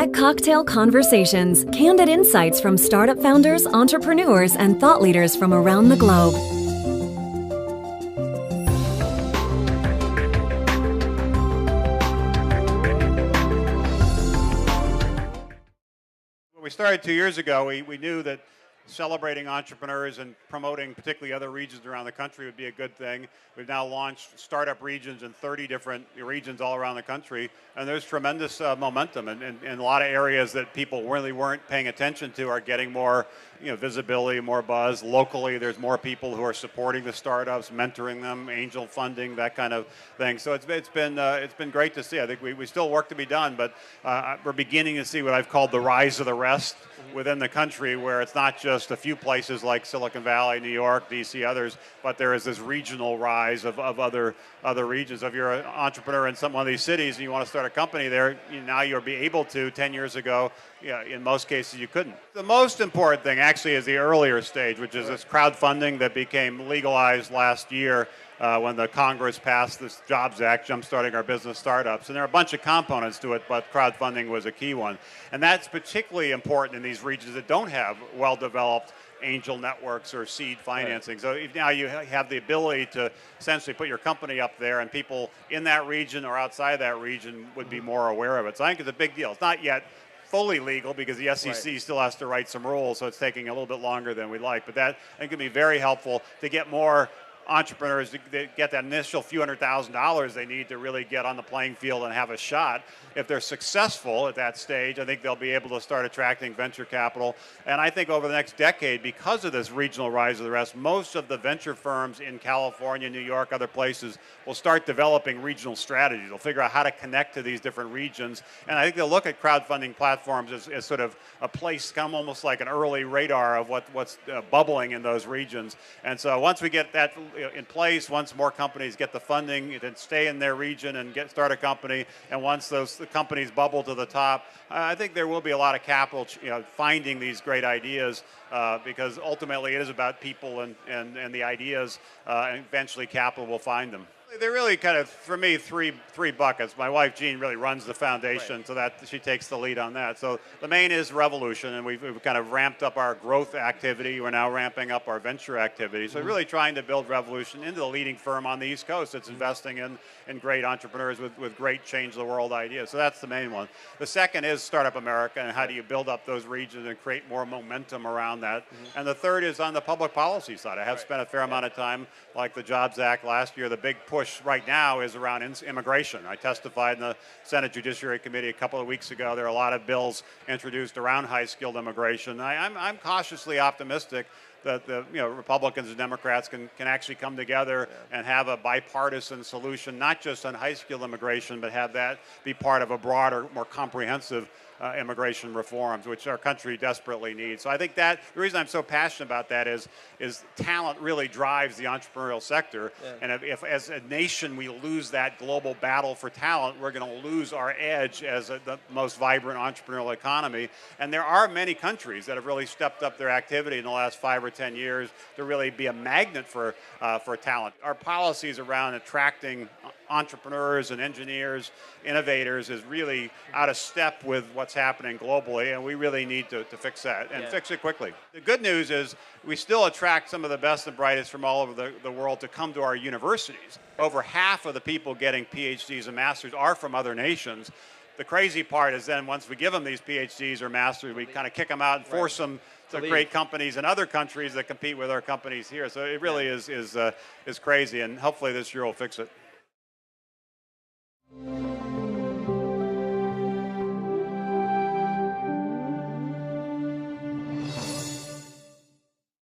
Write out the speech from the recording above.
Get cocktail conversations, candid insights from startup founders, entrepreneurs, and thought leaders from around the globe. When we started 2 years ago, we knew that celebrating entrepreneurs and promoting particularly other regions around the country would be a good thing. We've now launched startup regions in 30 different regions all around the country, and there's tremendous momentum, and a lot of areas that people really weren't paying attention to are getting more visibility, more buzz. Locally, there's more people who are supporting the startups, mentoring them, angel funding, that kind of thing. So it's been great to see. I think we still work to be done, but we're beginning to see what I've called the rise of the rest within the country, where it's not just a few places like Silicon Valley, New York, DC, others, but there is this regional rise of other regions. If you're an entrepreneur in one of these cities and you want to start a company there, now you'll be able to. 10 years ago, in most cases you couldn't. The most important thing actually is the earlier stage, which is this crowdfunding that became legalized last year when the Congress passed this Jobs Act, jumpstarting our business startups. And there are a bunch of components to it, but crowdfunding was a key one. And that's particularly important in these regions that don't have well-developed angel networks or seed financing. Right. So now you have the ability to essentially put your company up there, and people in that region or outside that region would be more aware of it. So I think it's a big deal. It's not yet fully legal because the SEC still has to write some rules, so it's taking a little bit longer than we'd like. But that I think can be very helpful to get more entrepreneurs to get that initial few $100,000 they need to really get on the playing field and have a shot. If they're successful at that stage, I think they'll be able to start attracting venture capital. And I think over the next decade, because of this regional rise of the rest, most of the venture firms in California, New York, other places will start developing regional strategies. They'll figure out how to connect to these different regions. And I think they'll look at crowdfunding platforms as sort of a place, come almost like an early radar of what's bubbling in those regions. And so once we get that in place, once more companies get the funding, then stay in their region and start a company, and once the companies bubble to the top, I think there will be a lot of capital finding these great ideas because ultimately it is about people and the ideas, and eventually capital will find them. They're really kind of, for me, three buckets. My wife, Jean, really runs the foundation, so that she takes the lead on that. So the main is Revolution, and we've kind of ramped up our growth activity. We're now ramping up our venture activity. So really trying to build Revolution into the leading firm on the East Coast that's investing in great entrepreneurs with great change-the-world ideas. So that's the main one. The second is Startup America, and how do you build up those regions and create more momentum around that. And the third is on the public policy side. I have spent a fair amount of time, like the Jobs Act last year. The big push right now is around immigration. I testified in the Senate Judiciary Committee a couple of weeks ago. There are a lot of bills introduced around high-skilled immigration. I'm cautiously optimistic that the Republicans and Democrats can actually come together and have a bipartisan solution, not just on high-skilled immigration, but have that be part of a broader, more comprehensive immigration reforms, which our country desperately needs. So I think that the reason I'm so passionate about that is talent really drives the entrepreneurial sector. Yeah. And if as a nation we lose that global battle for talent, we're going to lose our edge as the most vibrant entrepreneurial economy. And there are many countries that have really stepped up their activity in the last 5 or 10 years to really be a magnet for talent. Our policies around attracting entrepreneurs and engineers, innovators, is really out of step with what's happening globally, and we really need to fix that and fix it quickly. The good news is we still attract some of the best and brightest from all over the world to come to our universities. Over half of the people getting PhDs and masters are from other nations. The crazy part is then once we give them these PhDs or masters, we kind of kick them out and force them to create companies in other countries that compete with our companies here. So it really is crazy, and hopefully this year will fix it.